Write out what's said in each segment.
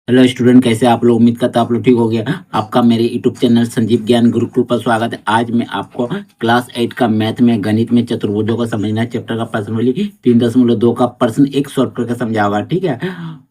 Hello student, कैसे आप लोग? उम्मीद करता आप लोग ठीक हो गया। आपका मेरे यूट्यूब चैनल संजीव ज्ञान गुरुकुल पर स्वागत है। आज मैं आपको क्लास 8 का मैथ में गणित में चतुर्भुजों को समझना चैप्टर का प्रश्न वाली 3.2 का प्रश्न एक सॉल्व करके समझाऊंगा, ठीक है।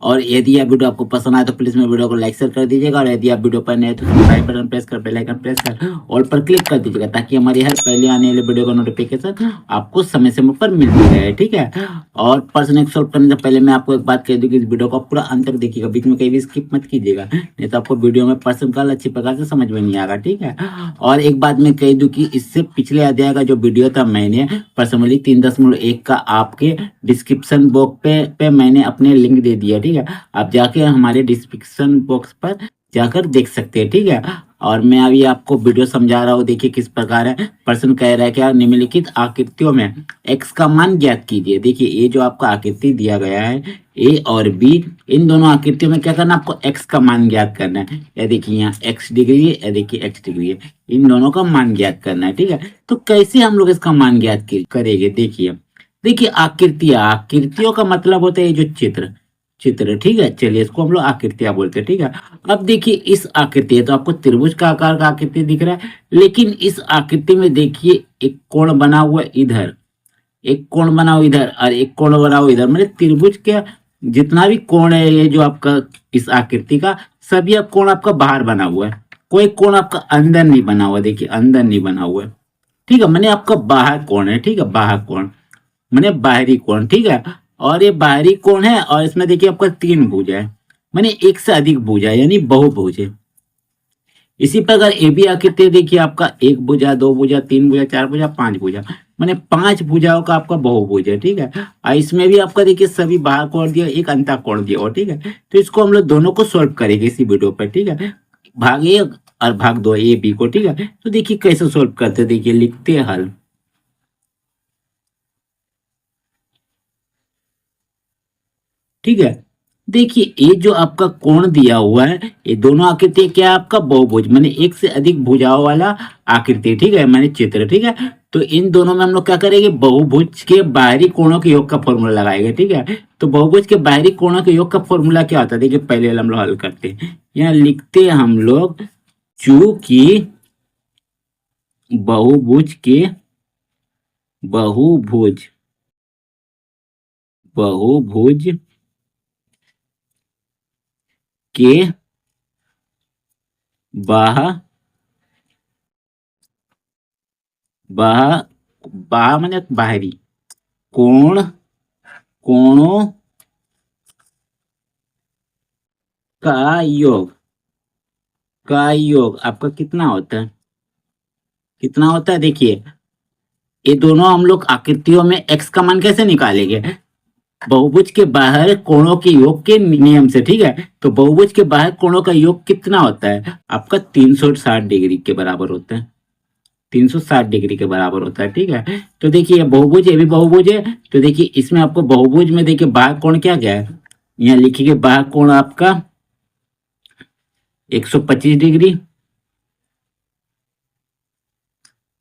और यदि यह वीडियो आपको पसंद आए तो प्लीज मेरे वीडियो को लाइक शेयर कर दीजिएगा। और यदि आप वीडियो पर नए हैं तो सब्सक्राइब बटन प्रेस कर बेल आइकन प्रेस कर ऑल पर क्लिक कर दीजिएगा, ताकि हमारी हर पहले आने वाले वीडियो का नोटिफिकेशन आपको समय समय पर मिलती रहे, ठीक है। और प्रश्न एक सॉल्व करने से पहले मैं आपको एक बात कह दूं कि इस वीडियो को पूरा अंत तक देखिएगा, बीच में कहीं भी स्किप मत कीजिएगा, नहीं तो आपको वीडियो में प्रश्न काल अच्छी प्रकार से समझ में नहीं आएगा, ठीक है। और एक बात मैं कह दूं कि इससे पिछले अध्याय का जो वीडियो था, मैंने प्रश्नावली 3.1 का आपके डिस्क्रिप्शन बॉक्स पे मैंने अपने लिंक दे दिया, ठीक है। आप जाके हमारे डिस्क्रिप्शन बॉक्स पर जाकर देख सकते हैं, ठीक है। और मैं अभी आपको वीडियो समझा रहा हूँ, देखिए किस प्रकार है। प्रश्न कह रहा है क्या, निम्नलिखित आकृतियों में x का मान ज्ञात कीजिए। देखिए ये जो आपका आकृति दिया गया है ए और बी, इन दोनों आकृतियों में क्या करना, आपको x का मान ज्ञात करना है। या देखिए यहाँ x डिग्री है, या देखिए x डिग्री है, इन दोनों का मान ज्ञात करना है, ठीक है। तो कैसे हम लोग इसका मान ज्ञात करेंगे? देखिए देखिए आकृतियों का मतलब होता है ये जो चित्र, ठीक है। चलिए इसको हम लोग आकृतियां बोलते हैं, ठीक है। अब देखिए इस आकृति है तो आपको त्रिभुज का आकार का आकृति दिख रहा है, लेकिन इस आकृति में देखिए एक कोण बना हुआ इधर, एक कोण बना हुआ इधर और एक कोण बना हुआ इधर। मतलब त्रिभुज के जितना भी कोण है ये जो आपका इस आकृति का, सभी कोण आपका बाहर बना हुआ है, कोई कोण आपका अंदर नहीं बना हुआ। देखिए अंदर नहीं बना हुआ है, ठीक है। मैंने आपका बाहर कोण है, ठीक है, बाहर कोण मैंने बाहरी कोण, ठीक है। और ये बाहरी कोण है और इसमें देखिए आपका 3 भुजा है, मैंने एक से अधिक भुजा है, यानी बहुभुज है। इसी प्रकार ए बी आकृति देखिए आपका 1 भुजा, 2 भुजा, 3 भुजा, 4 भुजा, 5 भुजा, मैंने 5 भुजाओं का आपका बहुभुज है, ठीक है। और इसमें भी आपका देखिए सभी बाहर कोण दिया, एक अंतः कोण दिया और, ठीक है। तो इसको हम लोग दोनों को सोल्व करेंगे इसी वीडियो पर, ठीक है। भाग 1 और भाग 2 ए बी को, ठीक है। तो देखिए कैसे सोल्व करते, देखिए लिखते हैं हल, ठीक है। देखिए ये जो आपका कोण दिया हुआ है, ये दोनों आकृति क्या है, आपका बहुभुज, मैंने एक से अधिक भुजाओं वाला आकृति, ठीक है, मैंने चित्र, ठीक है। तो इन दोनों में हम लोग क्या करेंगे, बहुभुज के बाहरी कोणों के योग का फॉर्मूला लगाएंगे, ठीक है। तो बहुभुज के बाहरी कोणों के योग का फॉर्मूला क्या होता है, देखिए पहले हम लोग हल करते हैं। यहाँ लिखते हैं हम लोग, चूंकि बहुभुज के बहुभुज बहुभुज के बाह बाह बाह माने बाहरी कोणों का योग आपका कितना होता है, देखिए ये दोनों हम लोग आकृतियों में x का मान कैसे निकालेंगे, बहुभुज के बाहर कोणों के योग के नियम से, ठीक है। तो बहुभुज के बाहर कोणों का योग कितना होता है, आपका 360 डिग्री के बराबर होता है, 360 डिग्री के बराबर होता है, ठीक है। तो देखिए बहुभुज, ये भी बहुभुज है। तो देखिए इसमें आपको बहुभुज में देखिए बाह्य कोण क्या क्या है, यहाँ लिखिए बाह्य कोण आपका 125 डिग्री,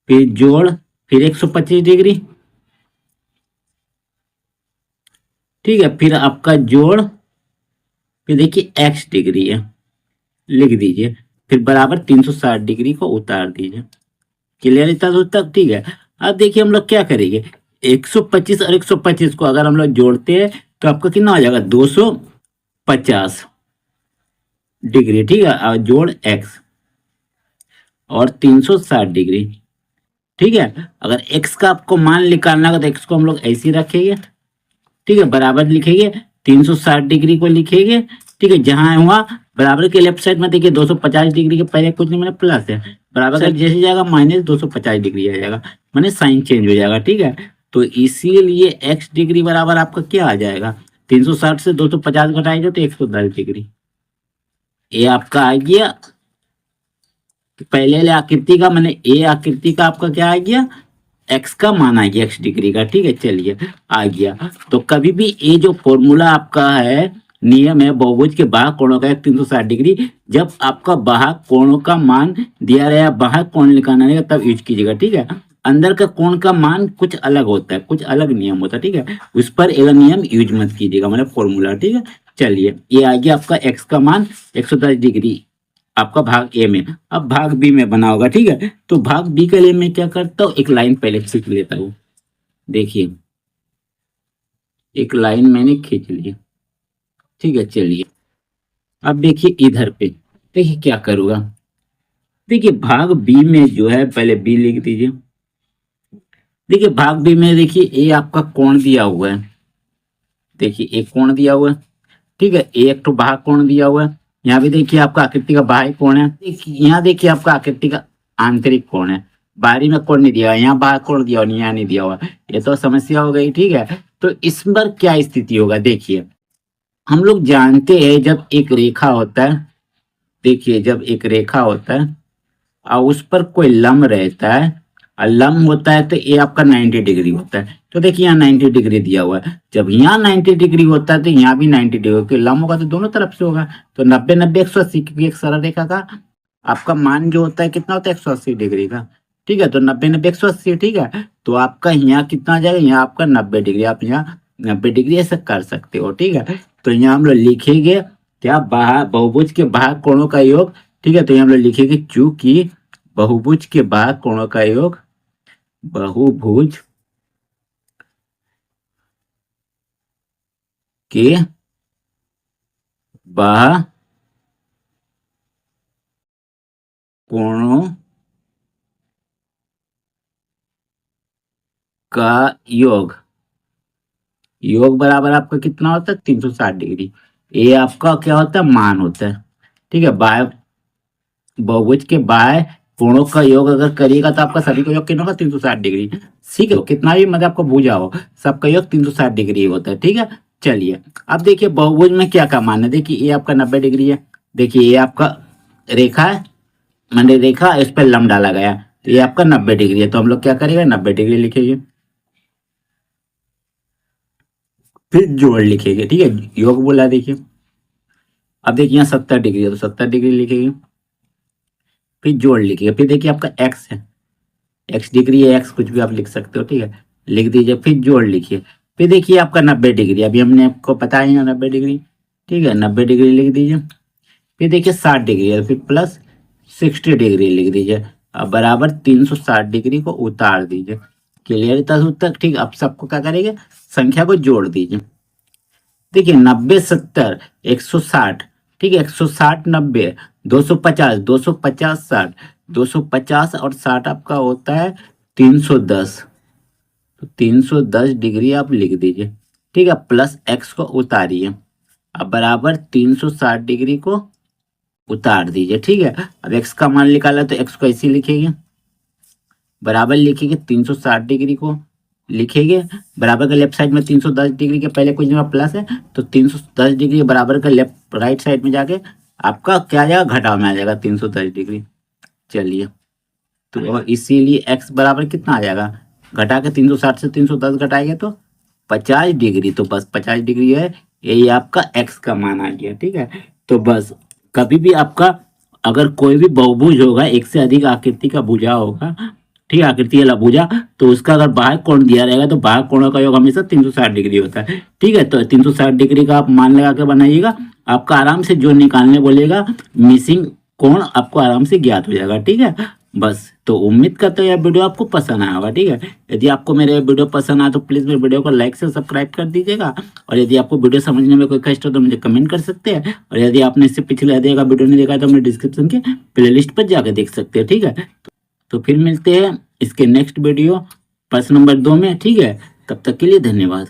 फिर जोड़, फिर 125 डिग्री, ठीक है। फिर आपका जोड़, फिर देखिए x डिग्री है, लिख दीजिए, फिर बराबर 360 डिग्री को उतार दीजिए। क्लियर इतना दूर तक, ठीक है। अब देखिए हम लोग क्या करेंगे, 125 और 125 को अगर हम लोग जोड़ते हैं तो आपका कितना हो जाएगा, 250 डिग्री, ठीक है। और जोड़ x और 360 डिग्री, ठीक है। अगर x का आपको मान निकालना होगा तो x को हम लोग ऐसे ही रखेंगे, ठीक है, बराबर लिखेंगे, 360 डिग्री को लिखेंगे, ठीक है। जहां हुआ बराबर के लेफ्ट साइड में देखिए 250 डिग्री के पहले कुछ नहीं, मैंने प्लस है, बराबर का जैसे जाएगा माइनस 250 डिग्री आ जाएगा, मैंने साइन चेंज हो जाएगा, ठीक है। तो इसीलिए x डिग्री बराबर आपका क्या आ जाएगा, 360 से 250 घटाएंगे तो 110 डिग्री, ये आपका आ गया पहले आकृति का, मैंने ए आकृति का आपका क्या आ गया, x का मान आ गया, x डिग्री का, ठीक है। चलिए आ गया। तो कभी भी ये जो फॉर्मूला आपका है, नियम है बहुभुज के बाह्य कोणों का 360 डिग्री, जब आपका बाह्य कोणों का मान दिया रहा, बाह्य कोण निकालना रहेगा तब यूज कीजिएगा, ठीक है। अंदर का कोण का मान कुछ अलग होता है, कुछ अलग नियम होता है, ठीक है। उस पर एवं नियम यूज मत कीजिएगा, मतलब फॉर्मूला, ठीक है। चलिए ये आ गया आपका x का मान 110 डिग्री आपका भाग ए में। अब भाग बी में बना होगा, ठीक है। तो भाग बी के लिए मैं क्या करता हूँ, एक लाइन पहले खींच लेता हूँ। देखिए एक लाइन मैंने खींच ली, ठीक है। चलिए अब देखिए इधर पे, देखिए क्या करूँगा। देखिए भाग बी में जो है, पहले बी लिख दीजिए। देखिए भाग बी में देखिए ए आपका कोण दिया हुआ है, देखिए एक कोण दिया हुआ है, ठीक है। एक तो बाह्य कोण दिया हुआ है। यहाँ भी देखिए आपका आकृति का बाह्य कोण है, यहाँ देखिए आपका आकृति का आंतरिक कोण है। बाहरी में कोण नहीं दिया हुआ, यहाँ बाह्य कोण दिया हुआ, यहाँ नहीं दिया हुआ। ये तो समस्या हो गई, ठीक है। तो इस पर क्या स्थिति होगा, देखिए हम लोग जानते हैं जब एक रेखा होता है, देखिए जब एक रेखा होता है और उस पर कोई लंब रहता है और लंब होता है तो ये आपका 90 डिग्री होता है। तो देखिए यहाँ 90 डिग्री दिया हुआ है, जब यहाँ 90 डिग्री होता है तो यहाँ भी 90 डिग्री होगा, लंब होगा तो दोनों तरफ से होगा। तो 90 90 180, क्योंकि एक सरल रेखा का आपका मान जो होता है कितना होता है 180 डिग्री का, ठीक है। तो 90 90 180, ठीक है। तो आपका यहाँ कितना आ जाएगा, यहाँ आपका 90 डिग्री, आप यहाँ 90 डिग्री ऐसा कर सकते हो, ठीक है। तो यहाँ हम लोग लिखेंगे क्या, बहुभुज के बाह्य कोणों का योग, ठीक है। तो यहाँ हम लोग लिखेंगे चूंकि बहुभुज के बाह्य कोणों का योग, बहुभुज के बाह्य कोणों का योग बराबर आपका कितना होता है 360 डिग्री। ये आपका क्या होता है, मान होता है, ठीक है। बाह्य बहुभुज के बाह्य कोणों का योग अगर करिएगा तो आपका सभी का योग कितना होगा 360 डिग्री, ठीक है। कितना भी मतलब आपको भुजा हो, सबका योग 360 डिग्री होता है, ठीक है। चलिए अब देखिए बहुभुज में क्या का मान है, देखिए ये आपका 90 डिग्री है, देखिए ये आपका रेखा है, मैंने रेखा इस पर लंब डाला गया, तो ये आपका 90 डिग्री है। तो हम लोग क्या करेंगे 90 डिग्री लिखेंगे, फिर जोड़ लिखेंगे, ठीक है। योग बोला देखिए, अब देखिए यहाँ 70 डिग्री है तो 70 डिग्री लिखेंगे, फिर जोड़ लिखिए। फिर देखिए आपका एक्स है, एक्स डिग्री है, एक्स कुछ भी आप लिख सकते हो, ठीक है, लिख दीजिए। फिर जोड़ लिखिए, फिर देखिए आपका 90 डिग्री, अभी हमने आपको बताया है 90 डिग्री, ठीक है। 90 डिग्री लिख दीजिए। फिर देखिए 60 डिग्री है, फिर प्लस 60 डिग्री लिख दीजिए। अब बराबर 360 डिग्री को उतार दीजिए। क्लियर तक, ठीक। अब सबको क्या करेंगे, संख्या को जोड़ दीजिए। देखिए 90 70 160, ठीक है। 160 90 250 250 60, 250 और 60 आपका होता है 310, तो 310 डिग्री आप लिख दीजिए, ठीक है। प्लस एक्स को उतारिए, अब बराबर 360 डिग्री को उतार दीजिए, ठीक है। अब एक्स का मान निकाला तो एक्स को ऐसे लिखेंगे, बराबर लिखेंगे 360 डिग्री को लिखेंगे, बराबर का लेफ्ट साइड में 310 डिग्री के पहले कुछ जगह प्लस है, तो 310 डिग्री बराबर का लेफ्ट राइट साइड में जाके आपका क्या आ जाएगा, घटाव में आ जाएगा 310 डिग्री। चलिए तो इसीलिए x बराबर कितना आ जाएगा, घटा के 360 से 310 घटाएंगे तो 50 डिग्री, तो बस 50 डिग्री है, यही आपका x का मान आ गया, ठीक है। तो बस कभी भी आपका अगर कोई भी बहुभुज होगा, एक से अधिक आकृति का भुजा होगा, ठीक है, आकृति वाला भुजा, तो उसका अगर बाह्य कोण दिया रहेगा तो बाह्य कोणों का योग हमेशा 360 डिग्री होता है, ठीक है। तो 360 डिग्री का आप मान लगा के बनाइएगा, आपका आराम से जो निकालने बोलेगा मिसिंग कोण आपको आराम से ज्ञात हो जाएगा, ठीक है। बस तो उम्मीद करते हैं यह वीडियो आपको पसंद आया होगा, ठीक है। यदि आपको मेरे वीडियो पसंद आए तो प्लीज़ मेरे वीडियो को लाइक से सब्सक्राइब कर दीजिएगा, और यदि आपको वीडियो समझने में कोई कष्ट हो तो मुझे कमेंट कर सकते हैं, और यदि आपने इससे पिछले आधे का वीडियो नहीं देखा तो अपने डिस्क्रिप्शन के प्लेलिस्ट पर जाकर देख सकते हैं, ठीक है। तो फिर मिलते हैं इसके नेक्स्ट वीडियो प्रश्न नंबर 2 में, ठीक है। तब तक के लिए धन्यवाद।